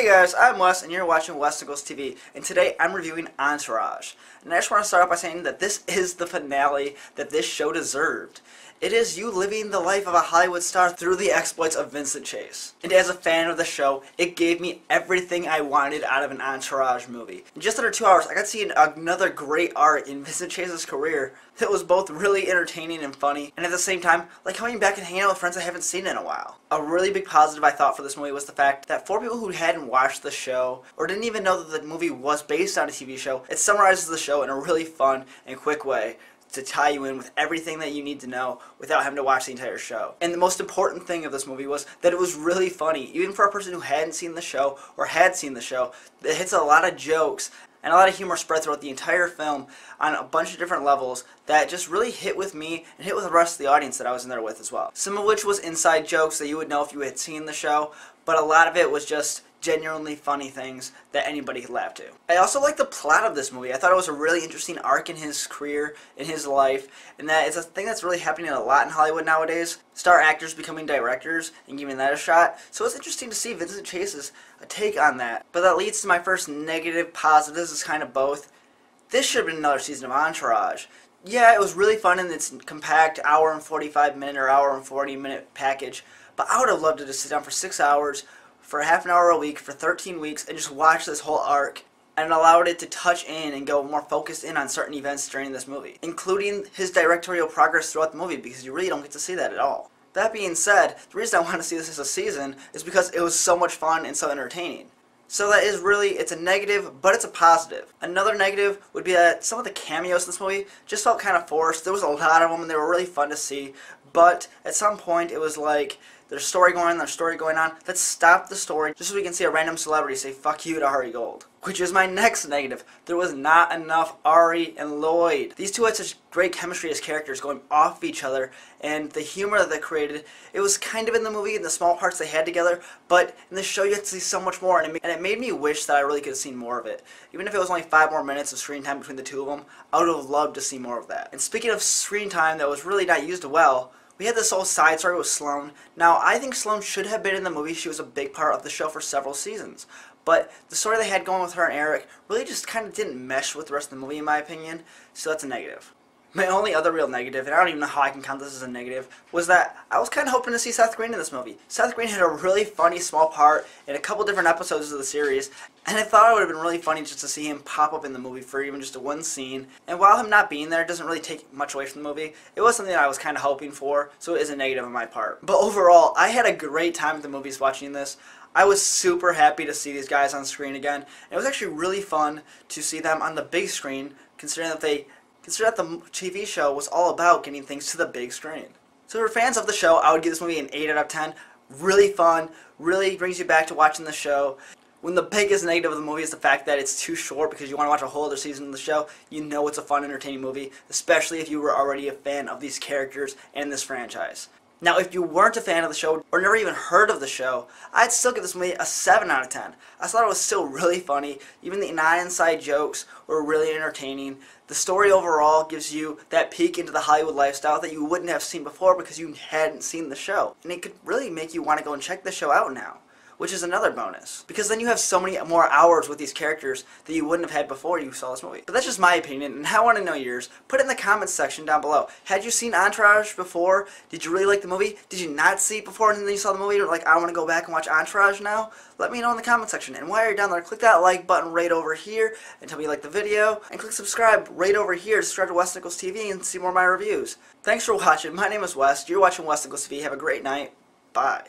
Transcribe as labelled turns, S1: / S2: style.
S1: Hey guys, I'm Wes and you're watching Wes Nichols TV, and today I'm reviewing Entourage. And I just want to start off by saying that this is the finale that this show deserved. It is you living the life of a Hollywood star through the exploits of Vincent Chase. And as a fan of the show, it gave me everything I wanted out of an Entourage movie. In just under 2 hours, I got to see another great arc in Vincent Chase's career that was both really entertaining and funny, and at the same time, like coming back and hanging out with friends I haven't seen in a while. A really big positive I thought for this movie was the fact that for people who hadn't watched the show, or didn't even know that the movie was based on a TV show, it summarizes the show in a really fun and quick way to tie you in with everything that you need to know without having to watch the entire show. And the most important thing of this movie was that it was really funny. Even for a person who hadn't seen the show or had seen the show, it hits a lot of jokes and a lot of humor spread throughout the entire film on a bunch of different levels that just really hit with me and hit with the rest of the audience that I was in there with as well. Some of which was inside jokes that you would know if you had seen the show, but a lot of it was just genuinely funny things that anybody could laugh to. I also like the plot of this movie. I thought it was a really interesting arc in his career, in his life, and that it's a thing that's really happening a lot in Hollywood nowadays. Star actors becoming directors and giving that a shot. So it's interesting to see Vincent Chase's take on that. But that leads to my first negative positive. This is kind of both. This should have been another season of Entourage. Yeah, it was really fun in its compact hour and 45 minute or hour and 40 minute package, but I would have loved to just sit down for 6 hours for half an hour a week for 13 weeks and just watch this whole arc, and allowed it to touch in and go more focused in on certain events during this movie, including his directorial progress throughout the movie, because you really don't get to see that at all. That being said, the reason I want to see this as a season is because it was so much fun and so entertaining. So that is really, it's a negative, but it's a positive. Another negative would be that some of the cameos in this movie just felt kind of forced. There was a lot of them and they were really fun to see, but at some point it was like, there's story going on, let's stop the story just so we can see a random celebrity say fuck you to Ari Gold. Which is my next negative. There was not enough Ari and Lloyd. These two had such great chemistry as characters going off each other, and the humor that they created, it was kind of in the movie in the small parts they had together, but in the show you had to see so much more, and it made me wish that I really could have seen more of it. Even if it was only 5 more minutes of screen time between the two of them, I would have loved to see more of that. And speaking of screen time that was really not used well, we had this whole side story with Sloane. Now, I think Sloane should have been in the movie. She was a big part of the show for several seasons. But the story they had going with her and Eric really just kind of didn't mesh with the rest of the movie, in my opinion. So that's a negative. My only other real negative, and I don't even know how I can count this as a negative, was that I was kind of hoping to see Seth Green in this movie. Seth Green had a really funny small part in a couple different episodes of the series, and I thought it would have been really funny just to see him pop up in the movie for even just one scene. And while him not being there doesn't really take much away from the movie, it was something that I was kind of hoping for, so it is a negative on my part. But overall, I had a great time at the movies watching this. I was super happy to see these guys on screen again, and it was actually really fun to see them on the big screen, considering that the TV show was all about getting things to the big screen. So for fans of the show, I would give this movie an 8 out of 10. Really fun, really brings you back to watching the show. When the biggest negative of the movie is the fact that it's too short because you want to watch a whole other season of the show, you know it's a fun, entertaining movie, especially if you were already a fan of these characters and this franchise. Now, if you weren't a fan of the show or never even heard of the show, I'd still give this movie a 7 out of 10. I thought it was still really funny. Even the non-inside jokes were really entertaining. The story overall gives you that peek into the Hollywood lifestyle that you wouldn't have seen before because you hadn't seen the show. And it could really make you want to go and check the show out now, which is another bonus. Because then you have so many more hours with these characters that you wouldn't have had before you saw this movie. But that's just my opinion, and I want to know yours. Put it in the comments section down below. Had you seen Entourage before? Did you really like the movie? Did you not see it before and then you saw the movie? Or like, I want to go back and watch Entourage now? Let me know in the comment section. And while you're down there, click that like button right over here and tell me you like the video. And click subscribe right over here to subscribe to Wes Nichols TV and see more of my reviews. Thanks for watching. My name is Wes. You're watching Wes Nichols TV. Have a great night. Bye.